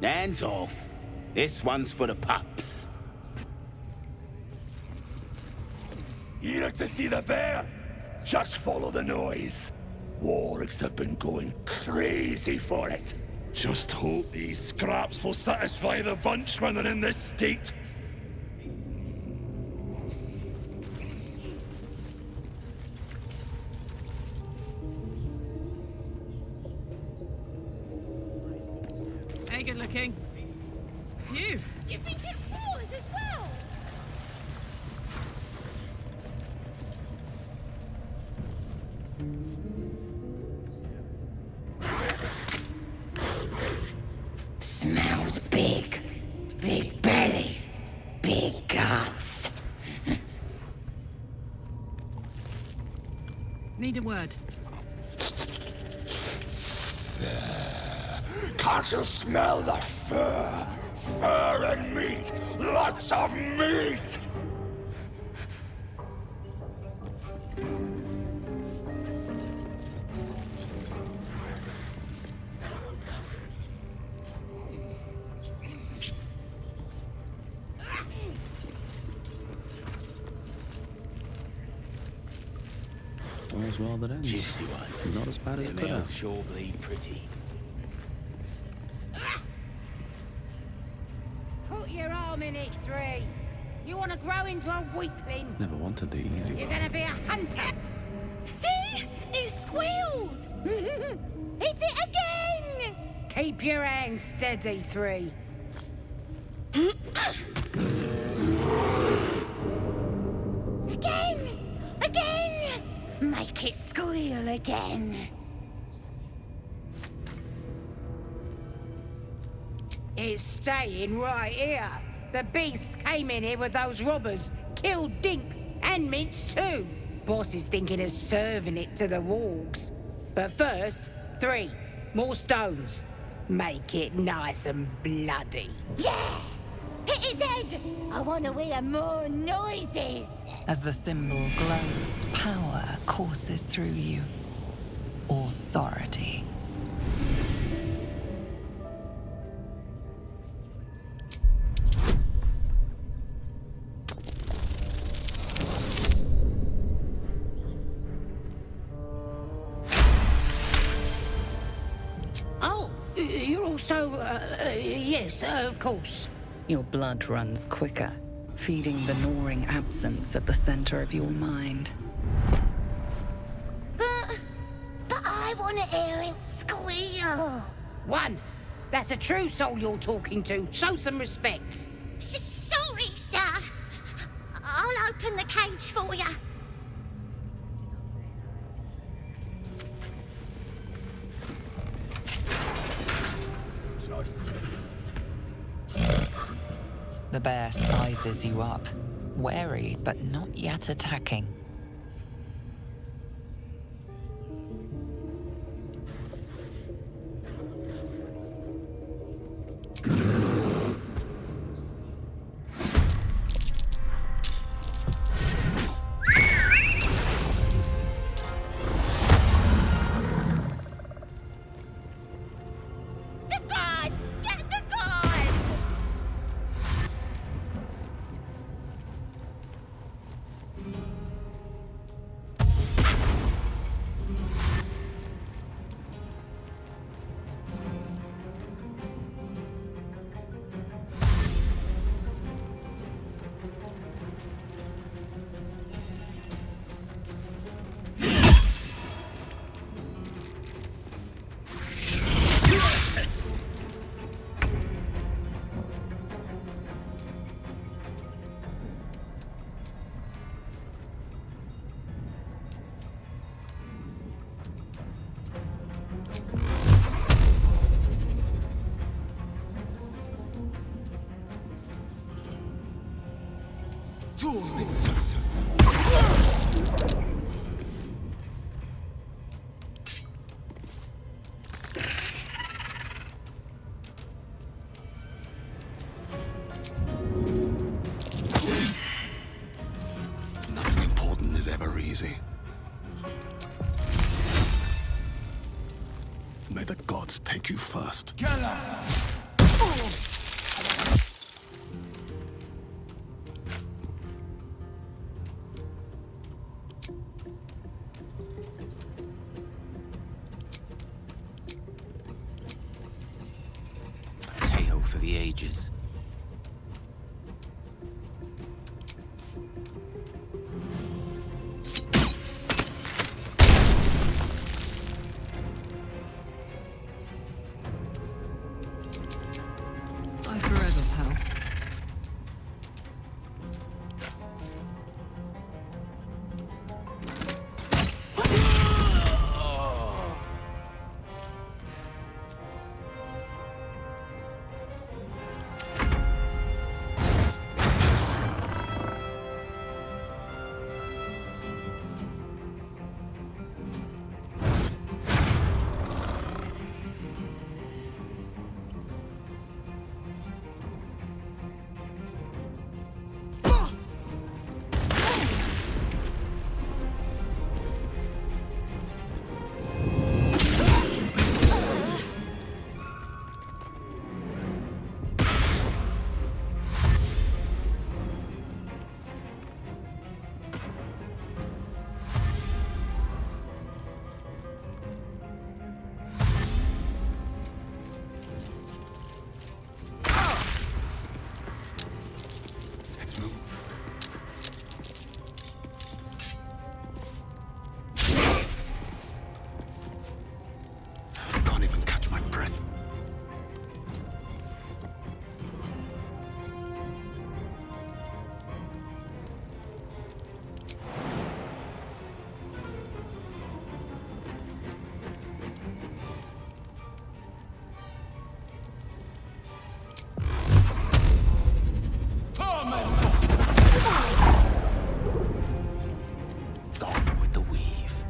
Hands off. This one's for the pups. Here to see the bear? Just follow the noise. Wargs have been going crazy for it. Just hope these scraps will satisfy the bunch when they're in this state. Hey, good looking. Phew. Do you think it was as well? Smells big. Big belly. Big guts. Need a word. Can't you smell the fur? Fur and meat! Lots of meat! All's well that ends. Gypsy one. Not as bad as it could Mouth have. sure bleed pretty. Put your arm in it, Three. You want to grow into a weakling? Never wanted the easy You're one. gonna be a hunter. See? It squealed! Hit it again! Keep your hands steady, Three. Again! Again! Make it squeal again. It's staying right here. The beast came in here with those robbers, killed Dink and Minch too. Boss is thinking of serving it to the wargs. But first, 3 more stones. Make it nice and bloody. Yeah! Hit his head! I want to hear more noises! As the symbol glows, power courses through you. Authority. Oh, you're also, yes, of course. Your blood runs quicker, feeding the gnawing absence at the center of your mind. But I want to hear it squeal! 1. That's a true soul you're talking to. Show some respect. Sorry, sir! I'll open the cage for you. The bear sizes you up, wary but not yet attacking. The god! Get the god! Nothing important is ever easy. May the gods take you first. A tale for the ages. I forever, pal. Let's move. I can't even catch my breath. Gone with the weave.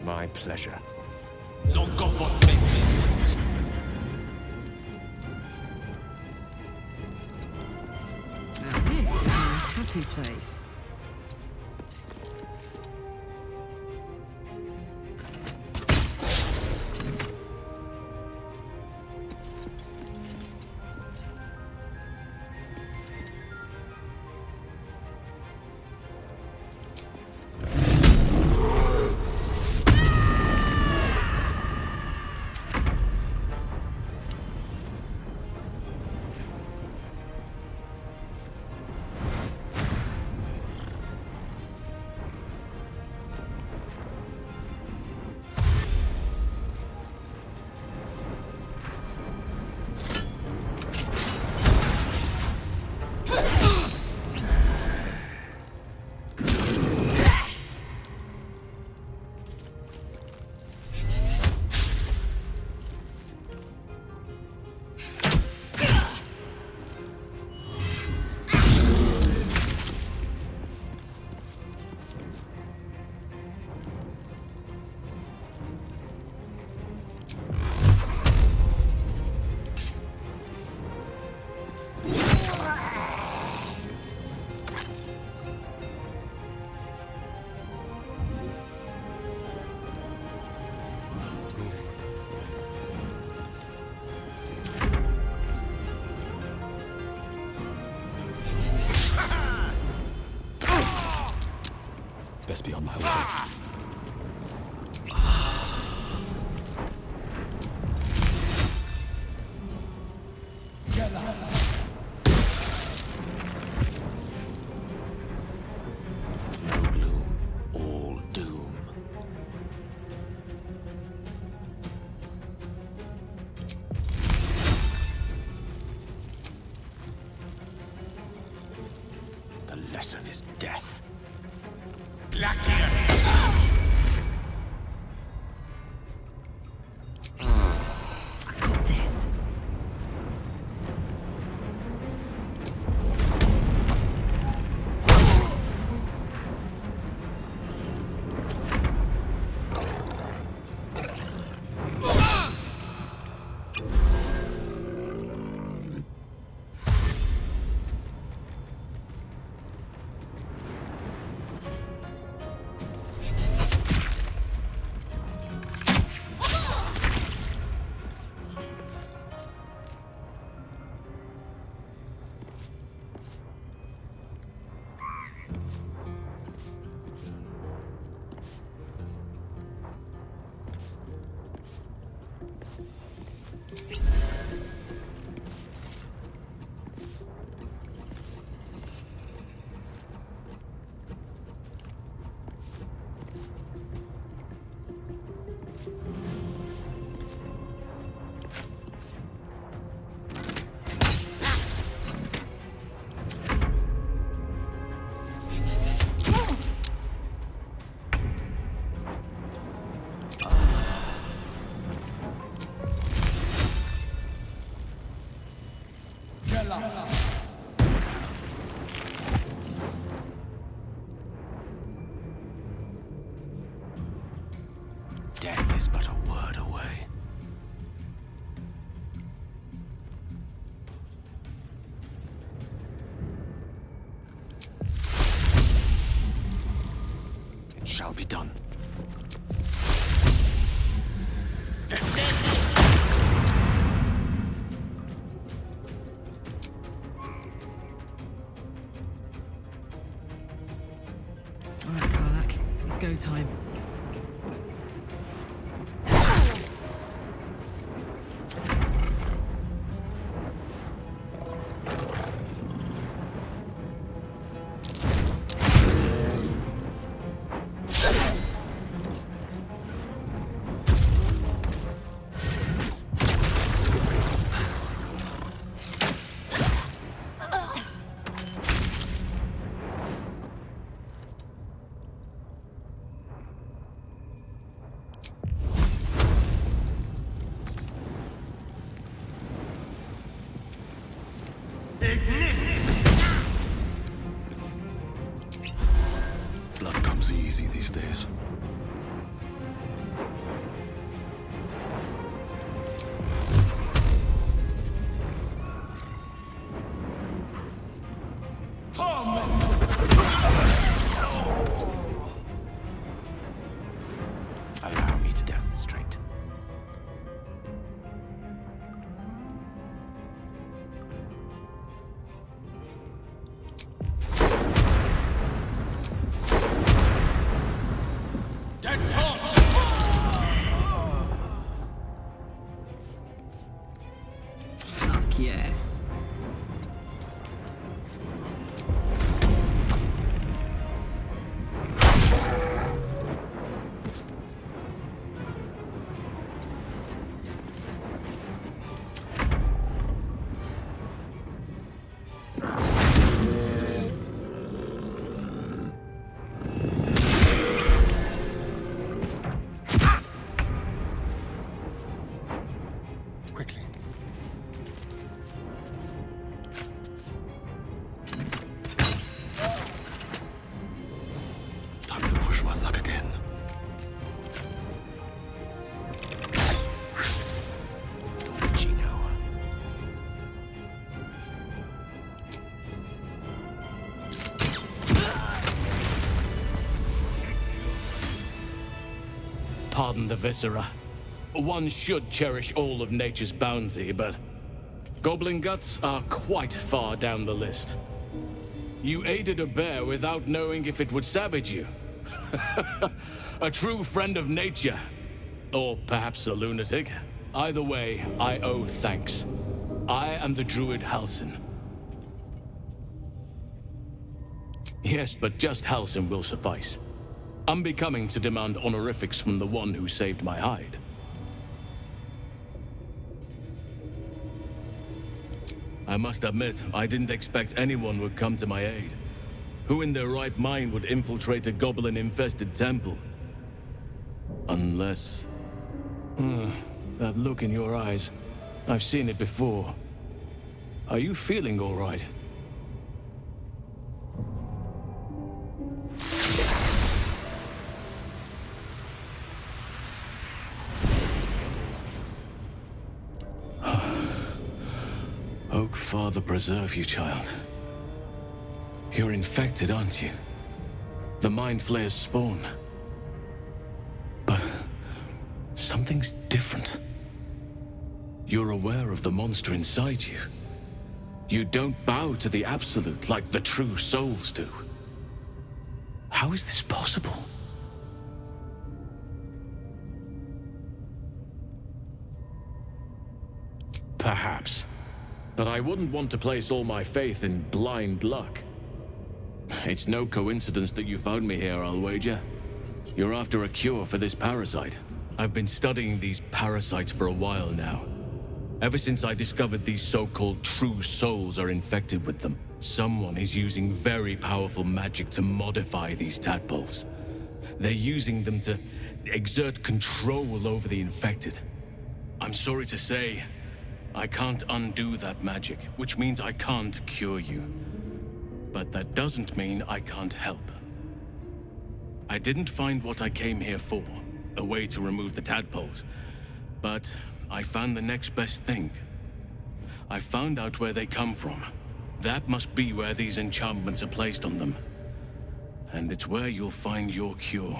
My pleasure. Don't go for space. Now this is my happy place. Best be on my way. No gloom, all doom. The lesson is death. I got this. Death is but a word away. It shall be done. Alright, Karlak. It's go time. Blood comes easy these days. Allow me to demonstrate. Fuck yes. Quickly. Time to push my luck again. Gino. Pardon the viscera. One should cherish all of nature's bounty, but goblin guts are quite far down the list. You aided a bear without knowing if it would savage you. A true friend of nature. Or perhaps a lunatic. Either way, I owe thanks. I am the druid Halsin. Yes, but just Halsin will suffice. Unbecoming to demand honorifics from the one who saved my hide. I must admit, I didn't expect anyone would come to my aid. Who in their right mind would infiltrate a goblin-infested temple? Unless... that look in your eyes. I've seen it before. Are you feeling all right? Oak Father preserve you, child. You're infected, aren't you? The Mind Flayer's spawn. But something's different. You're aware of the monster inside you. You don't bow to the Absolute like the true souls do. How is this possible? Perhaps. But I wouldn't want to place all my faith in blind luck. It's no coincidence that you found me here, I'll wager. You're after a cure for this parasite. I've been studying these parasites for a while now. Ever since I discovered these so-called true souls are infected with them, someone is using very powerful magic to modify these tadpoles. They're using them to exert control over the infected. I'm sorry to say, I can't undo that magic, which means I can't cure you. But that doesn't mean I can't help. I didn't find what I came here for, a way to remove the tadpoles. But I found the next best thing. I found out where they come from. That must be where these enchantments are placed on them. And it's where you'll find your cure.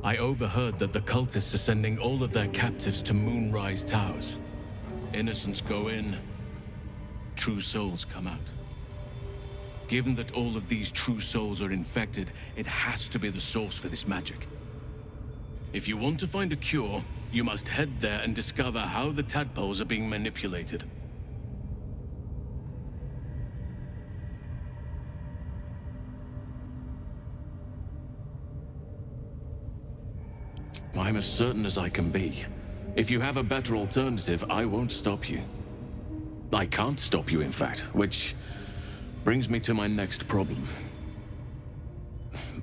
I overheard that the cultists are sending all of their captives to Moonrise Towers. Innocents go in, true souls come out. Given that all of these true souls are infected, it has to be the source for this magic. If you want to find a cure, you must head there and discover how the tadpoles are being manipulated. I'm as certain as I can be. If you have a better alternative, I won't stop you. I can't stop you, in fact, which brings me to my next problem.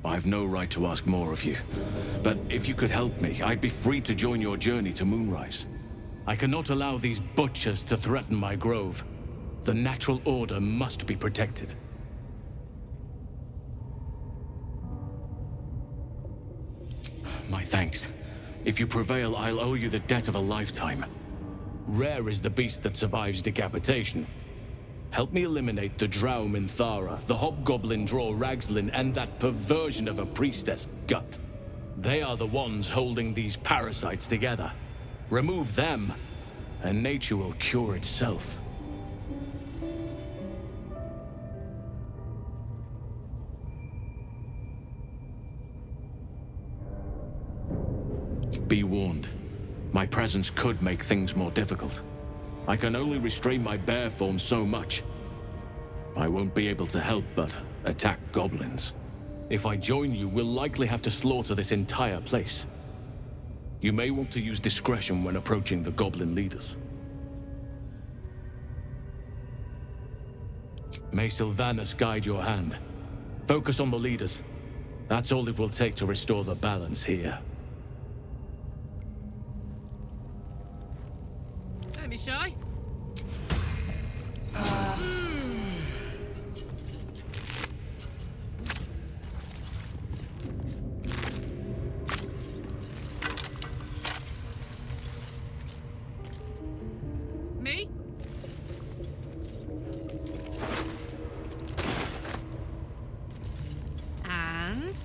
I've no right to ask more of you, but if you could help me, I'd be free to join your journey to Moonrise. I cannot allow these butchers to threaten my grove. The natural order must be protected. My thanks. If you prevail, I'll owe you the debt of a lifetime. Rare is the beast that survives decapitation. Help me eliminate the Drow Minthara, the Hobgoblin Draw Ragslin, and that perversion of a priestess, Gut. They are the ones holding these parasites together. Remove them, and nature will cure itself. Be warned. My presence could make things more difficult. I can only restrain my bear form so much. I won't be able to help but attack goblins. If I join you, we'll likely have to slaughter this entire place. You may want to use discretion when approaching the goblin leaders. May Sylvanus guide your hand. Focus on the leaders. That's all it will take to restore the balance here. Don't be shy. Me? And?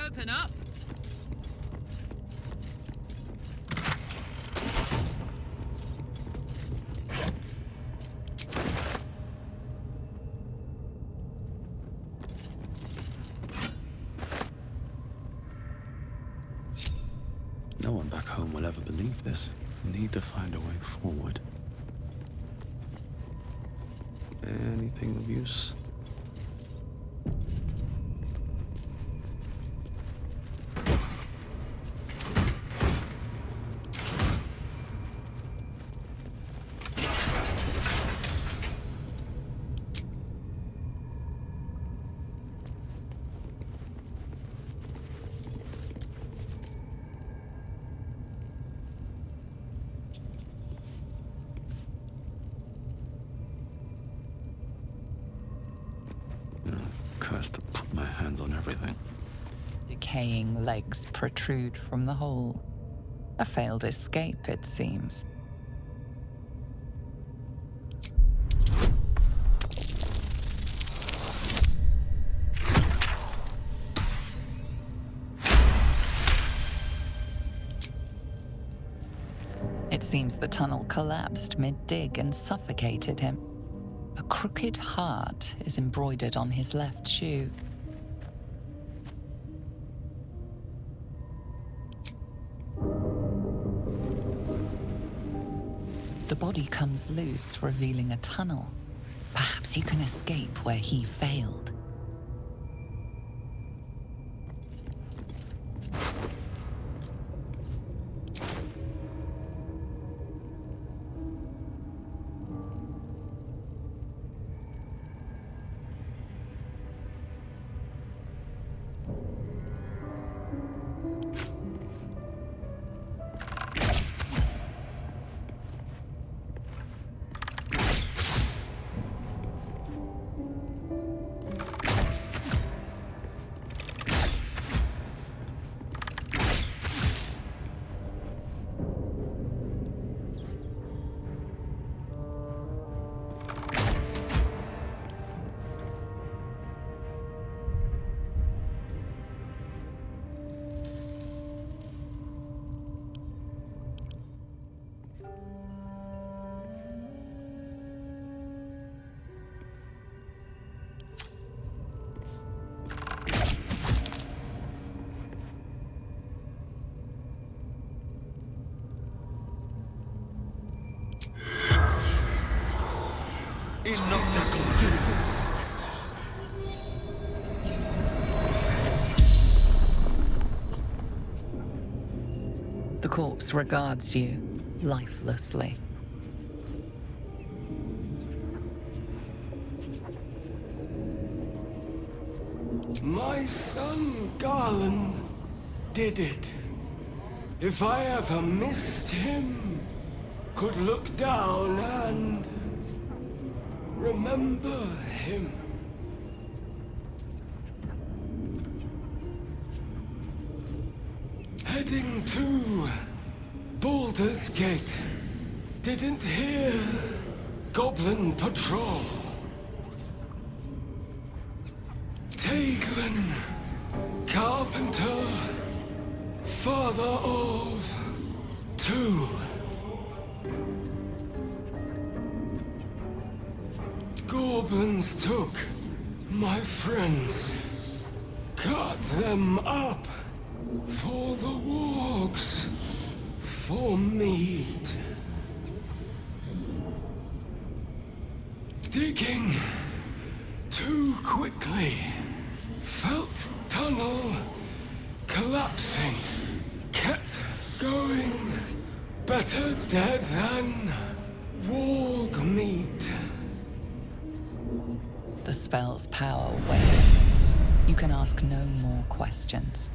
Open up. No one back home will ever believe this. Need to find a way forward. Anything of use? Cursed to put my hands on everything. Decaying legs protrude from the hole. A failed escape, it seems. It seems the tunnel collapsed mid-dig and suffocated him. A crooked heart is embroidered on his left shoe. The body comes loose, revealing a tunnel. Perhaps you can escape where he failed. The corpse regards you lifelessly. My son Garland did it. If I ever missed him, could look down and remember him. Heading to Baldur's Gate. Didn't hear Goblin Patrol. Taglin, carpenter, father of 2. Goblins took my friends, cut them up for the wargs, for meat. Digging too quickly, felt tunnel collapsing, kept going. Better dead than warg meat. The spell's power wanes. You can ask no more questions.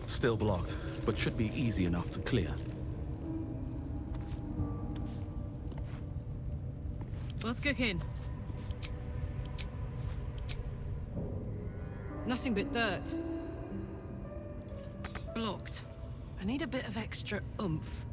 Still blocked, but should be easy enough to clear. What's cooking? Nothing but dirt. Blocked. I need a bit of extra oomph.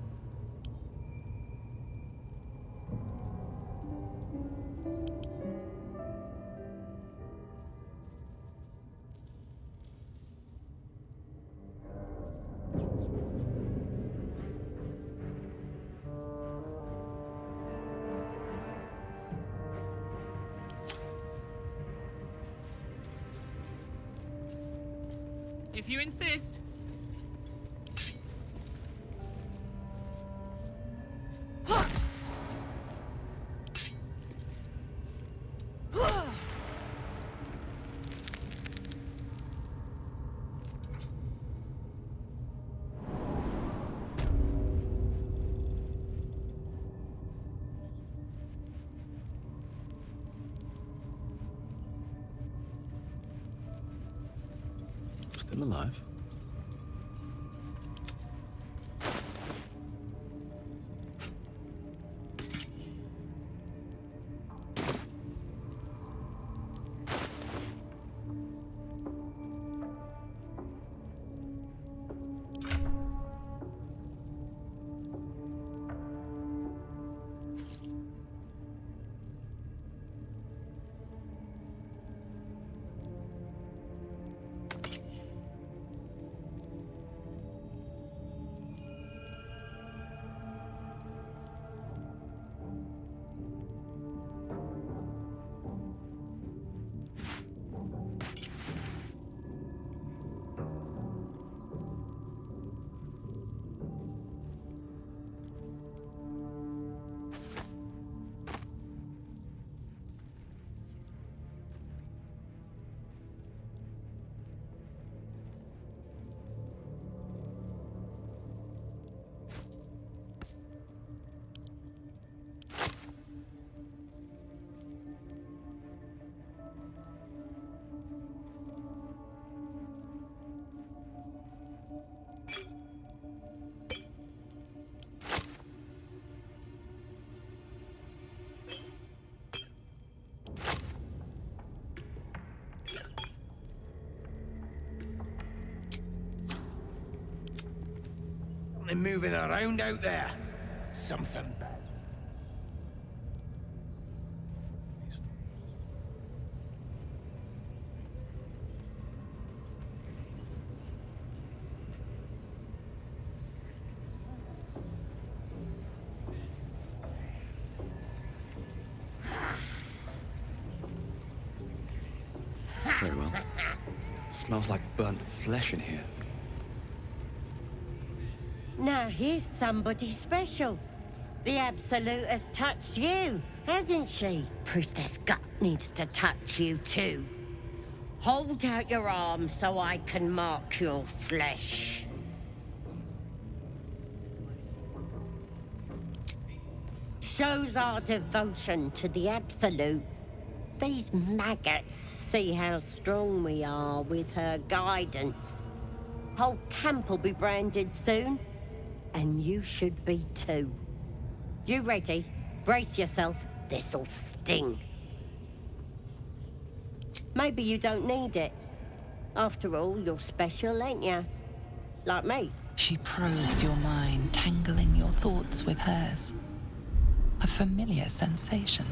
If you insist. Still alive? Something moving around out there. Something. Very well. Smells like burnt flesh in here. Now here's somebody special. The Absolute has touched you, hasn't she? Priestess Gut needs to touch you too. Hold out your arms so I can mark your flesh. Shows our devotion to the Absolute. These maggots see how strong we are with her guidance. Whole camp will be branded soon, and you should be too. You ready? Brace yourself. This'll sting. Maybe you don't need it. After all, you're special, ain't you? Like me. She probes your mind, tangling your thoughts with hers. A familiar sensation.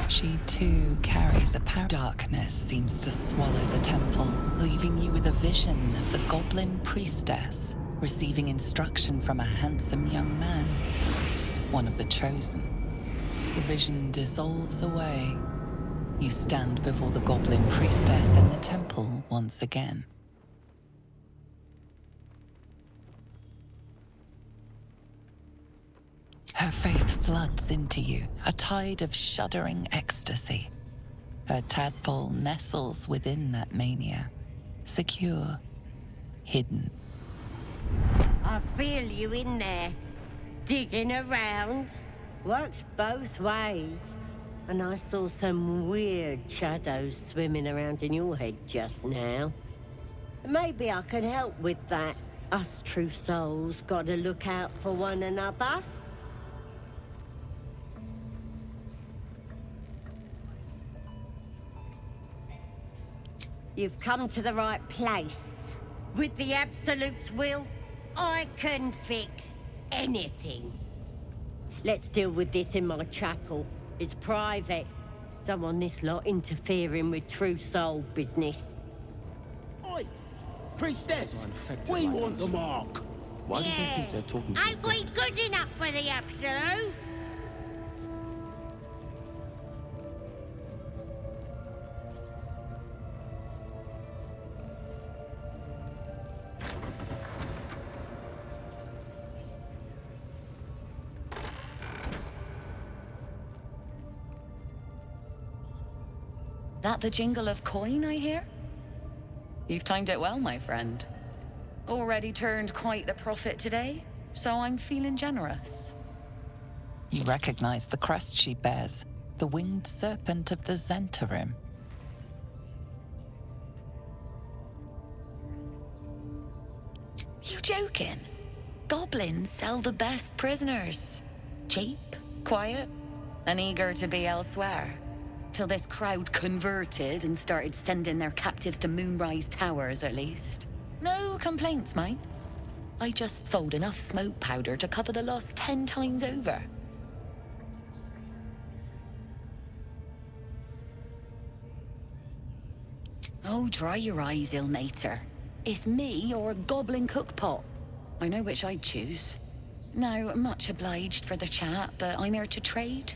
She too carries a power. Darkness seems to swallow the temple, leaving you with a vision of the goblin priestess receiving instruction from a handsome young man, one of the chosen. The vision dissolves away. You stand before the goblin priestess in the temple once again. Her faith floods into you, a tide of shuddering ecstasy. Her tadpole nestles within that mania, secure, hidden. I feel you in there, digging around. Works both ways. And I saw some weird shadows swimming around in your head just now. Maybe I can help with that. Us true souls gotta look out for one another. You've come to the right place. With the Absolute's will, I can fix anything. Let's deal with this in my chapel. It's private. Don't want this lot interfering with true soul business. Oi! Priestess! We want the mark! Why do they think they're talking to Ain't we good enough for the Absolute? That the jingle of coin I hear? You've timed it well, my friend. Already turned quite the profit today, so I'm feeling generous. You recognize the crest she bears, the winged serpent of the Zentarim. You joking? Goblins sell the best prisoners. Cheap, quiet, and eager to be elsewhere. Till this crowd converted and started sending their captives to Moonrise Towers, at least. No complaints, mate. I just sold enough smoke powder to cover the loss 10 times over. Oh, dry your eyes, ill-mater. It's me or a goblin cookpot. I know which I'd choose. Now, much obliged for the chat, but I'm here to trade.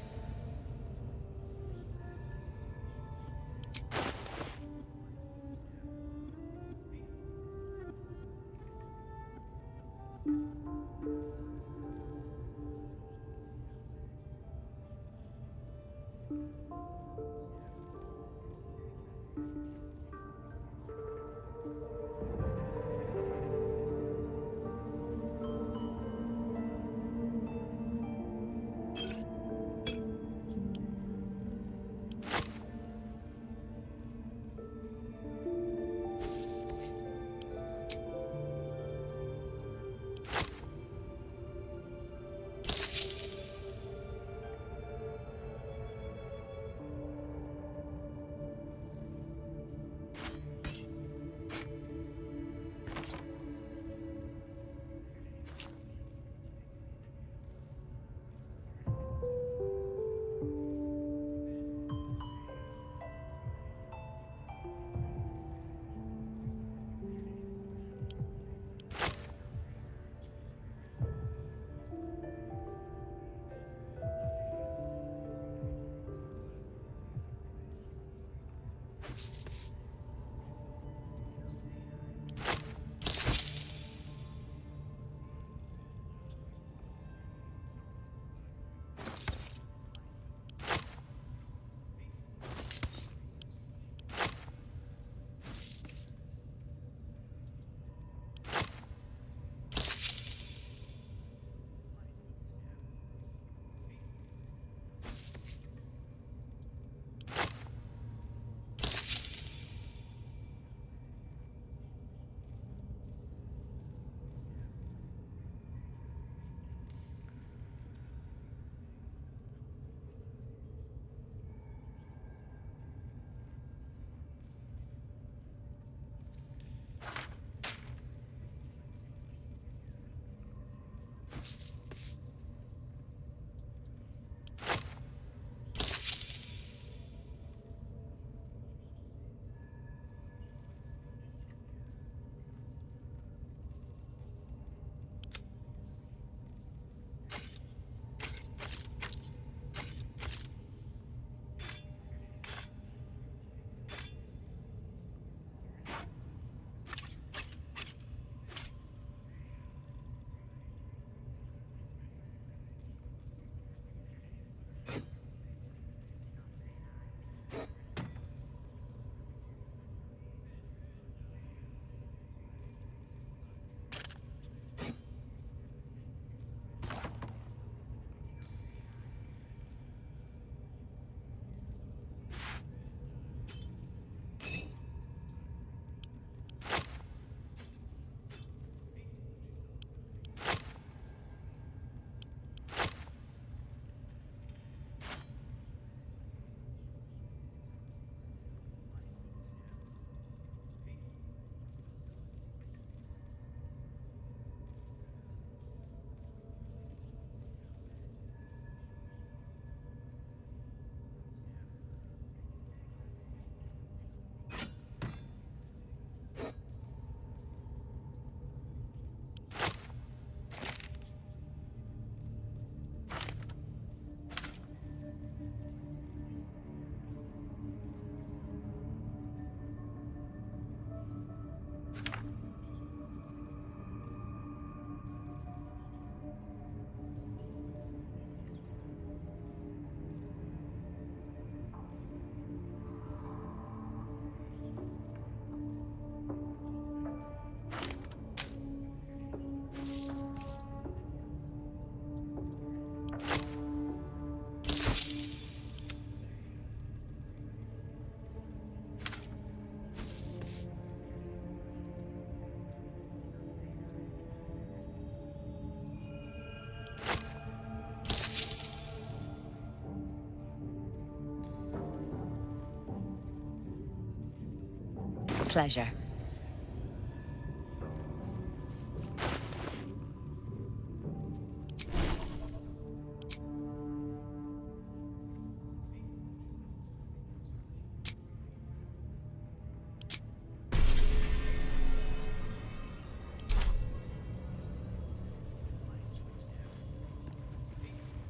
pleasure.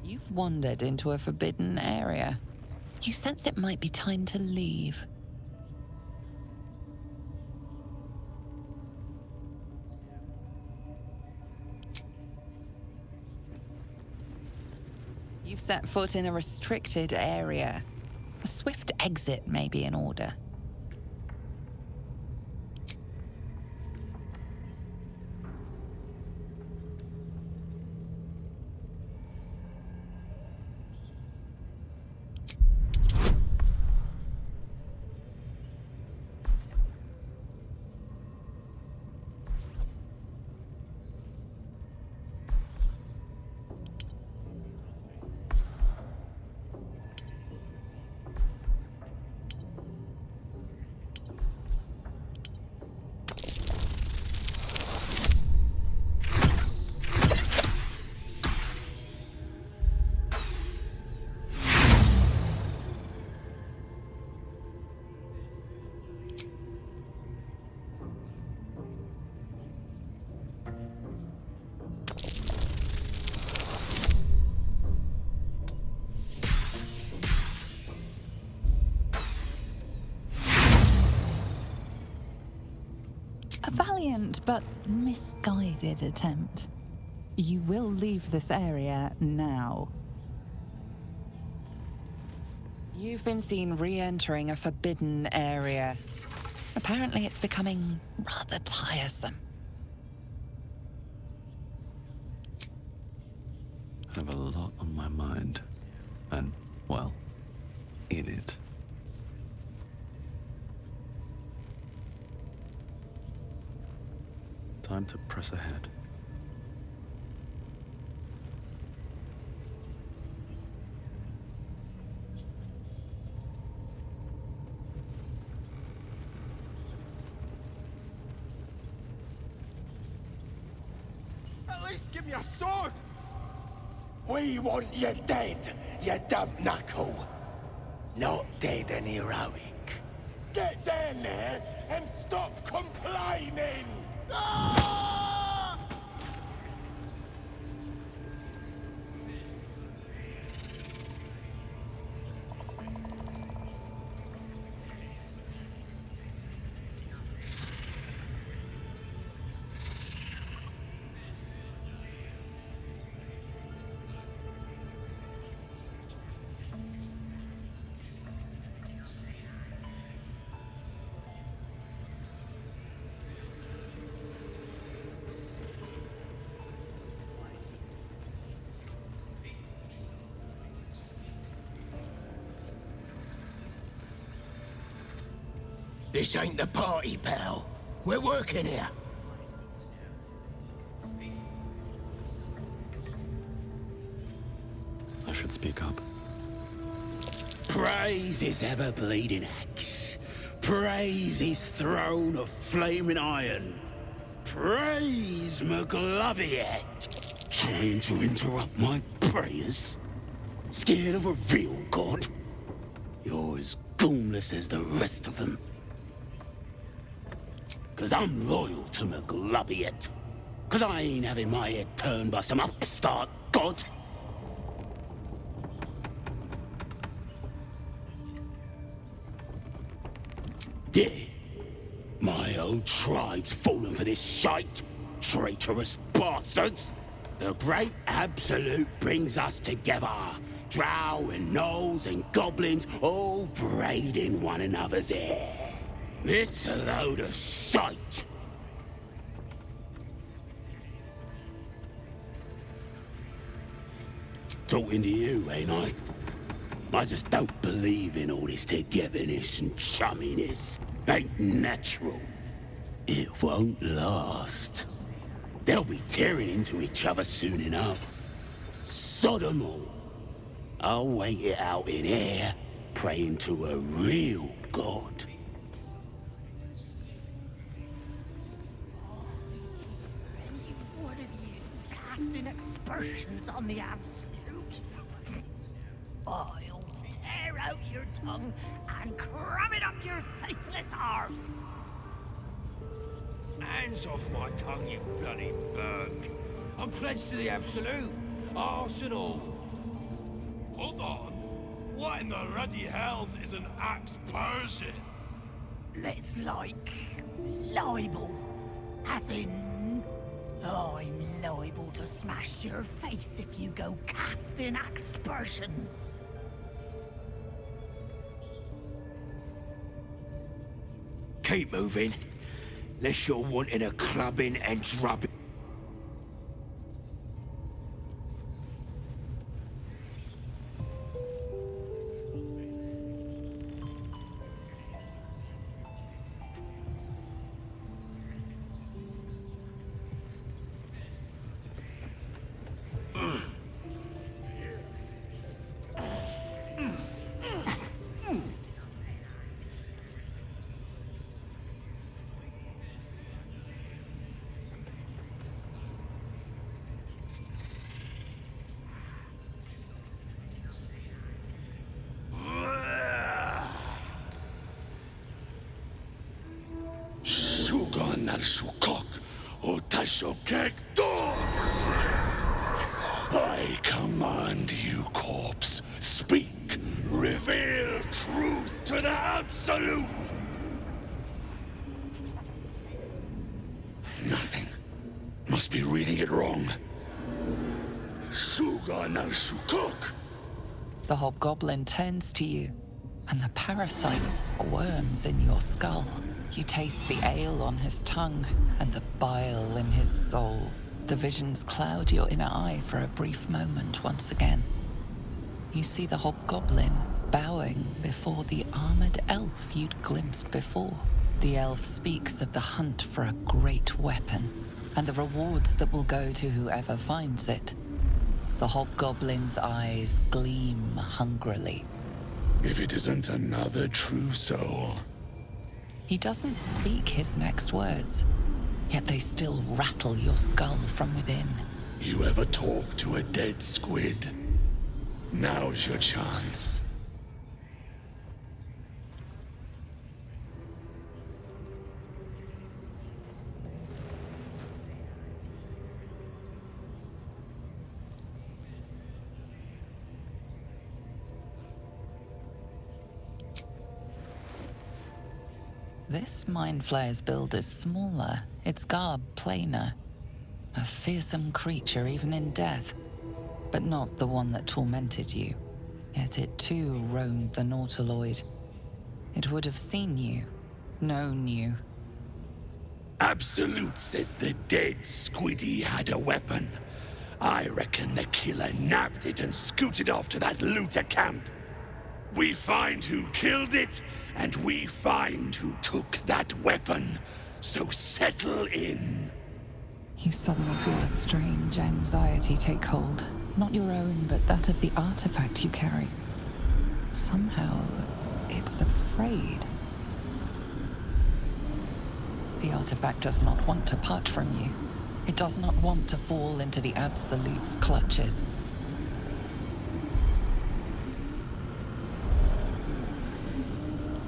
You've wandered into a forbidden area. You sense it might be time to leave. You've set foot in a restricted area. A swift exit may be in order. A valiant but misguided attempt. You will leave this area now. You've been seen re-entering a forbidden area. Apparently it's becoming rather tiresome. I have a lot on my mind. And, well, in it. Time to press ahead. At least give me a sword! We want you dead, you dumb knuckle. Not dead and heroic. Get down there and stop complaining! Ah! This ain't the party, pal. We're working here. I should speak up. Praise his ever-bleeding axe. Praise his throne of flaming iron. Praise McGlubbiet. Trying to interrupt my prayers? Scared of a real god? You're as goonless as the rest of them. 'Cause I'm loyal to McGlubbiet. 'Cause I ain't having my head turned by some upstart god. Yeah, my old tribe's fallen for this shite, traitorous bastards. The Great Absolute brings us together. Drow and gnolls and goblins all braiding one another's hair. It's a load of shite. Talking to you, ain't I? I just don't believe in all this togetherness and chumminess. Ain't natural. It won't last. They'll be tearing into each other soon enough. Sod 'em all. I'll wait it out in air, praying to a real god. casting aspersions on the Absolute, I'll tear out your tongue and cram it up your faithless arse. Hands off my tongue, you bloody bird. I'm pledged to the Absolute, arse and all. Hold on. What in the ruddy hells is an aspersion? It's like libel. As in, I'm liable to smash your face if you go casting aspersions. Keep moving. Lest you're wanting a clubbing and drubbing. I command you, corpse. Speak. Reveal truth to the Absolute. Nothing. Must be reading it wrong. The hobgoblin turns to you, and the parasite squirms in your skull. You taste the ale on his tongue and the bile in his soul. The visions cloud your inner eye for a brief moment once again. You see the hobgoblin bowing before the armored elf you'd glimpsed before. The elf speaks of the hunt for a great weapon and the rewards that will go to whoever finds it. The hobgoblin's eyes gleam hungrily. If it isn't another true soul. He doesn't speak his next words, yet they still rattle your skull from within. You ever talk to a dead squid? Now's your chance. This Mind Flayer's build is smaller, its garb plainer. A fearsome creature even in death, but not the one that tormented you. Yet it too roamed the Nautiloid. It would have seen you, known you. Absolute says the dead squiddy had a weapon. I reckon the killer nabbed it and scooted off to that looter camp. We find who killed it, and we find who took that weapon. So settle in. You suddenly feel a strange anxiety take hold. Not your own, but that of the artifact you carry. Somehow, it's afraid. The artifact does not want to part from you. It does not want to fall into the Absolute's clutches.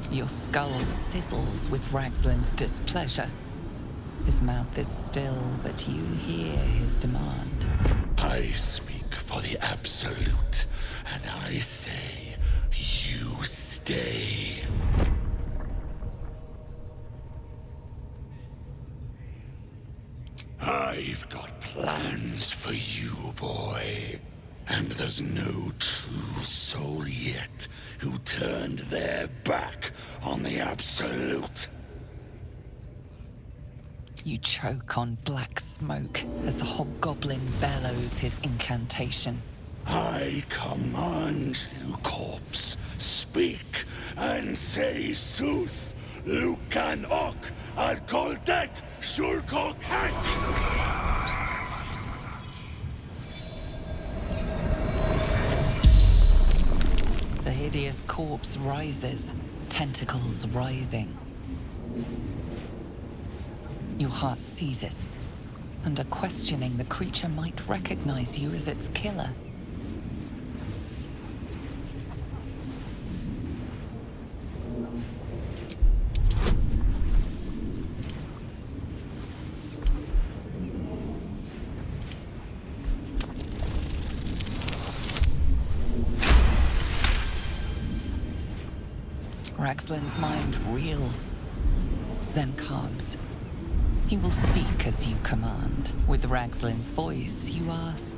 Your skull sizzles with Ragslin's displeasure. His mouth is still, but you hear his demand. I speak for the Absolute, and I say, you stay. I've got plans for you, boy. And there's no true soul yet who turned their back on the Absolute. You choke on black smoke as the hobgoblin bellows his incantation. I command you, corpse. Speak and say sooth. Lucan ok al koldek shulkok hank. The hideous corpse rises, tentacles writhing. Your heart seizes, and are questioning the creature might recognize you as its killer. Raxlin's mind reels, then calms. He will speak as you command. With Raxlin's voice, you ask.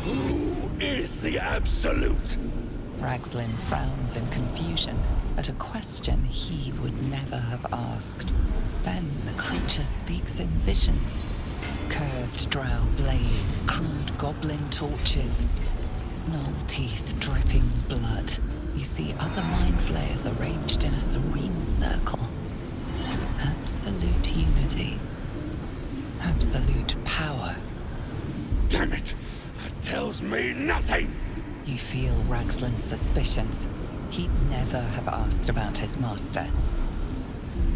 Who is the Absolute? Raxlin frowns in confusion at a question he would never have asked. Then the creature speaks in visions. Curved drow blades, crude goblin torches, gnoll teeth dripping blood. You see other mind flayers arranged in a serene circle. Absolute unity. Absolute power. Damn it! That tells me nothing! You feel Raxlin's suspicions. He'd never have asked about his master.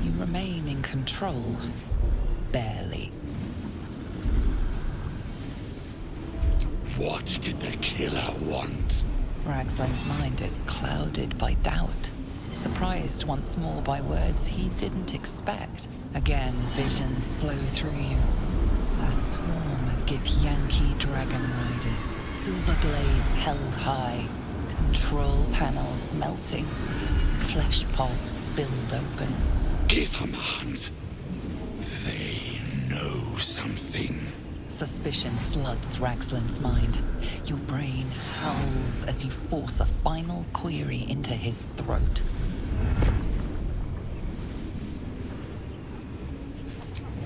You remain in control. Barely. What did the killer want? Raxlin's mind is clouded by doubt. Surprised once more by words he didn't expect. Again, visions flow through you. A swarm of Githyanki dragon riders. Silver blades held high. Control panels melting. Flesh pods spilled open. Githyanki. They know something. Suspicion floods Raxlin's mind. Your brain howls as you force a final query into his throat.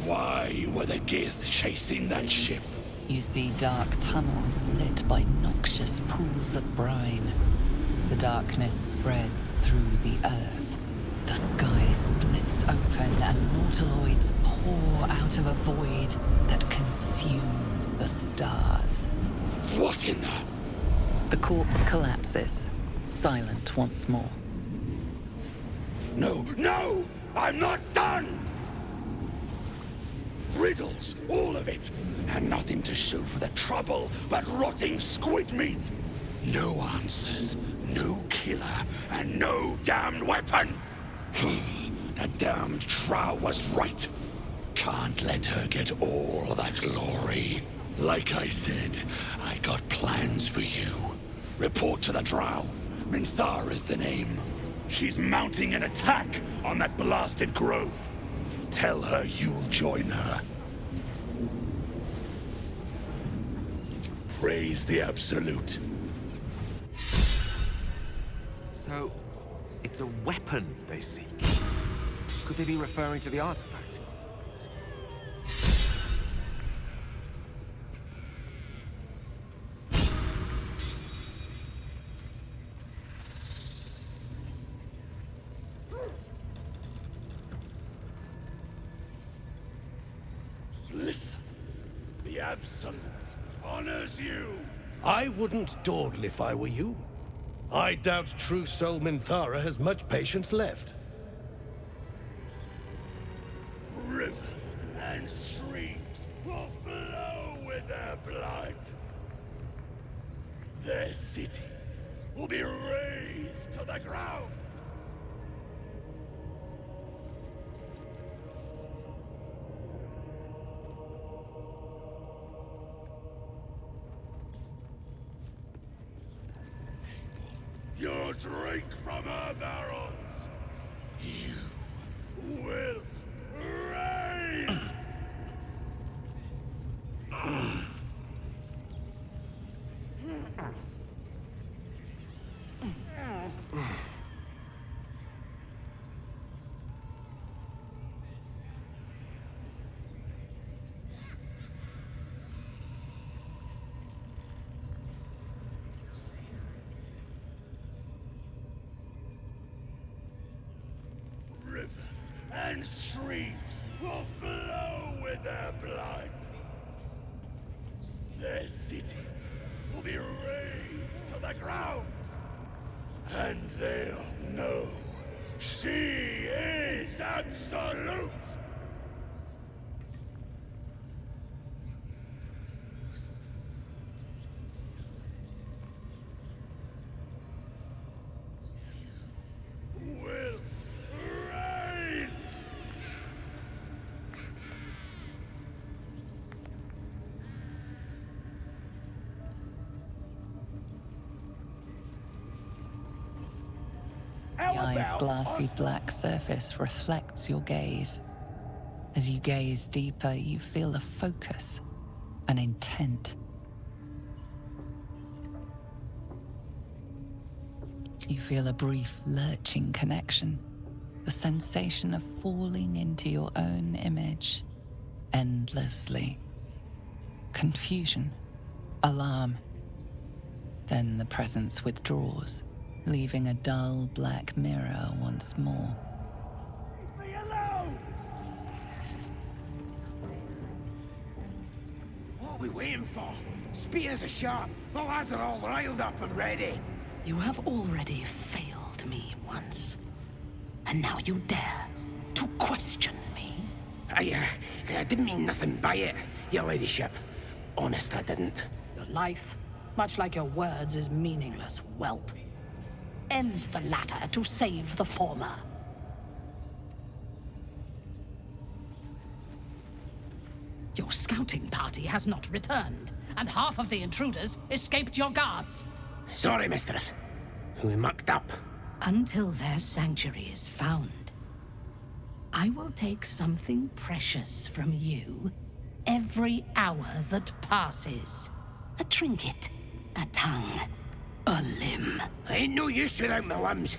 Why were the Gith chasing that ship? You see dark tunnels lit by noxious pools of brine. The darkness spreads through the earth. The sky splits open and nautiloids pour out of a void that consumes the stars. What in the... The corpse collapses, silent once more. No, no! I'm not done! Riddles, all of it, and nothing to show for the trouble but rotting squid meat. No answers, no killer, and no damned weapon. That damned Drow was right. Can't let her get all the glory. Like I said, I got plans for you. Report to the Drow. Minthara's the name. She's mounting an attack on that blasted grove. Tell her you'll join her. Praise the Absolute. So, it's a weapon they seek. Could they be referring to the artifact? Listen, the Absolute honors you. I wouldn't dawdle if I were you. I doubt true soul Minthara has much patience left. Rivers and streams will flow with their blood. Their cities will be razed to the ground. You'll drink from her barrels. You will reign. Rivers and streams will flow with their blood. Their cities will be razed to the ground. And they'll know. She is absolute! Will reign! The eye's glassy black surface reflects your gaze. As you gaze deeper, you feel a focus, an intent. You feel a brief lurching connection, the sensation of falling into your own image endlessly. Confusion, alarm. Then the presence withdraws, leaving a dull black mirror once more. Leave me alone! What are we waiting for? Spears are sharp. The lads are all riled up and ready. You have already failed me once. And now you dare to question me? I didn't mean nothing by it, your ladyship. Honest, I didn't. Your life, much like your words, is meaningless, whelp. End the latter to save the former. Your scouting party has not returned, and half of the intruders escaped your guards. Sorry, mistress. We mucked up. Until their sanctuary is found, I will take something precious from you every hour that passes. A trinket, a tongue, a limb. Ain't no use without my limbs.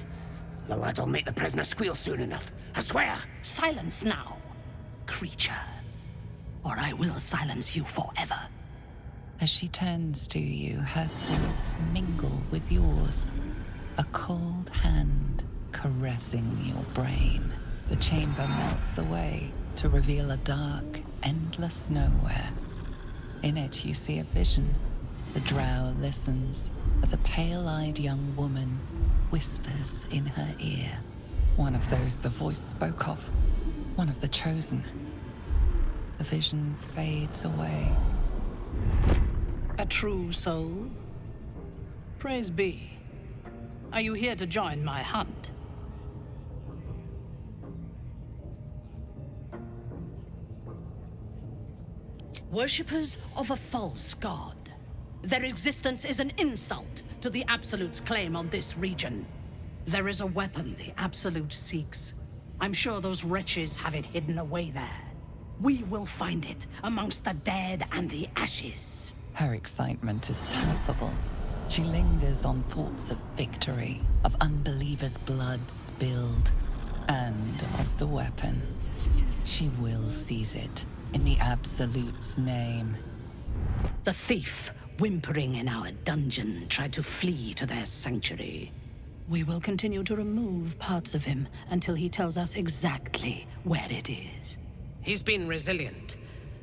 The lads'll make the prisoner squeal soon enough, I swear. Silence now, creature, or I will silence you forever. As she turns to you, her thoughts mingle with yours. A cold hand caressing your brain. The chamber melts away to reveal a dark, endless nowhere. In it, you see a vision. The drow listens as a pale-eyed young woman whispers in her ear. One of those the voice spoke of. One of the chosen. The vision fades away. A true soul? Praise be. Are you here to join my hunt? Worshippers of a false god. Their existence is an insult to the Absolute's claim on this region. There is a weapon the Absolute seeks. I'm sure those wretches have it hidden away there. We will find it amongst the dead and the ashes. Her excitement is palpable. She lingers on thoughts of victory, of unbelievers' blood spilled, and of the weapon. She will seize it, in the Absolute's name. The thief, whimpering in our dungeon, tried to flee to their sanctuary. We will continue to remove parts of him until he tells us exactly where it is. He's been resilient,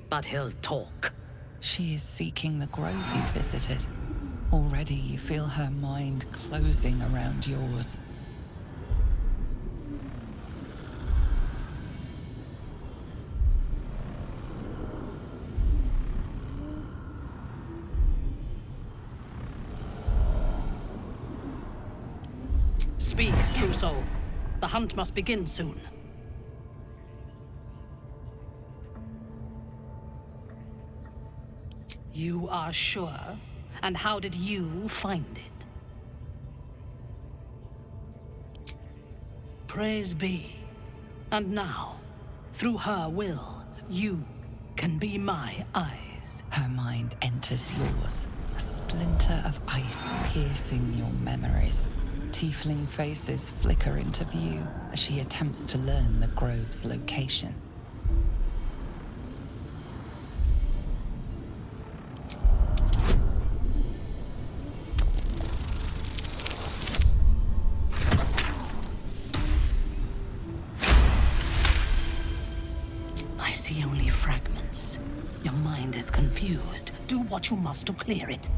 but he'll talk. She is seeking the grove you visited. Already you feel her mind closing around yours. Speak, true soul. The hunt must begin soon. You are sure? And how did you find it? Praise be. And now, through her will, you can be my eyes. Her mind enters yours, a splinter of ice piercing your memories. Tiefling faces flicker into view as she attempts to learn the grove's location. I see only fragments. Your mind is confused. Do what you must to clear it.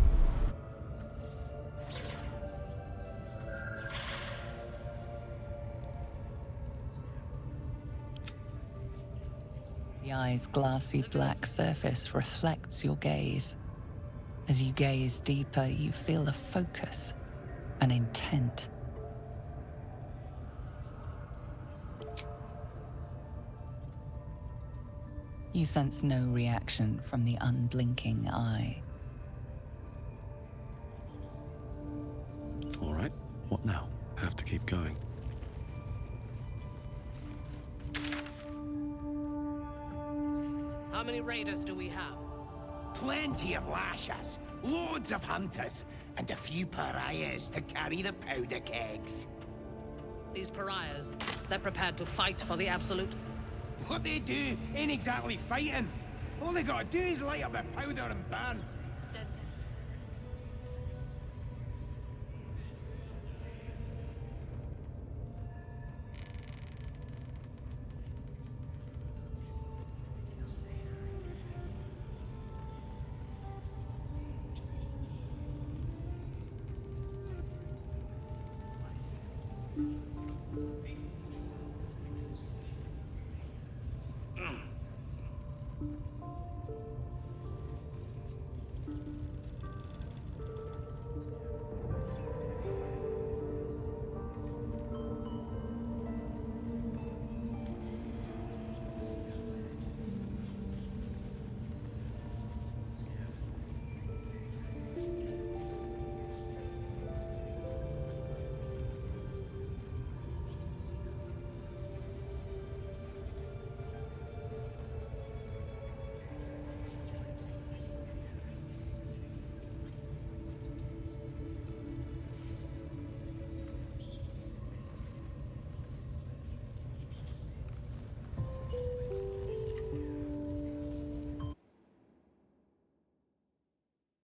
The eye's glassy black surface reflects your gaze. As you gaze deeper, you feel a focus, an intent. You sense no reaction from the unblinking eye. All right, what now? Have to keep going. How many raiders do we have? Plenty of lashes, loads of hunters, and a few pariahs to carry the powder kegs. These pariahs, they're prepared to fight for the Absolute? What they do ain't exactly fighting. All they gotta do is light up their powder and burn.